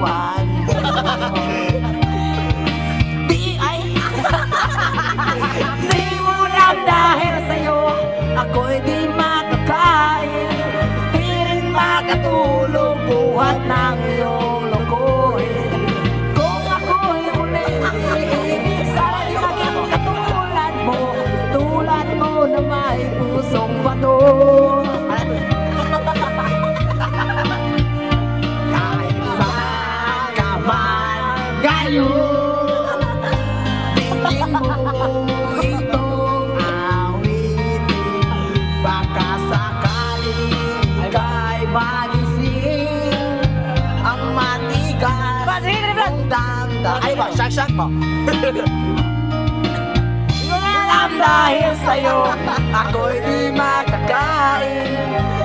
naman. Di mo lang dahil sa'yo ako'y di makakain, di rin makatulog buhat ng iyong lokohin. Kung ako'y muli sana'y maging tulad mo na may pusong bato. Kahit saan ka man ngayon, tingin mo itong awitin, baka sakaling ika'y magising ang matigas mong damdamin. Ay ba, shak mo. Dahil sa'yo ako'y di makakain,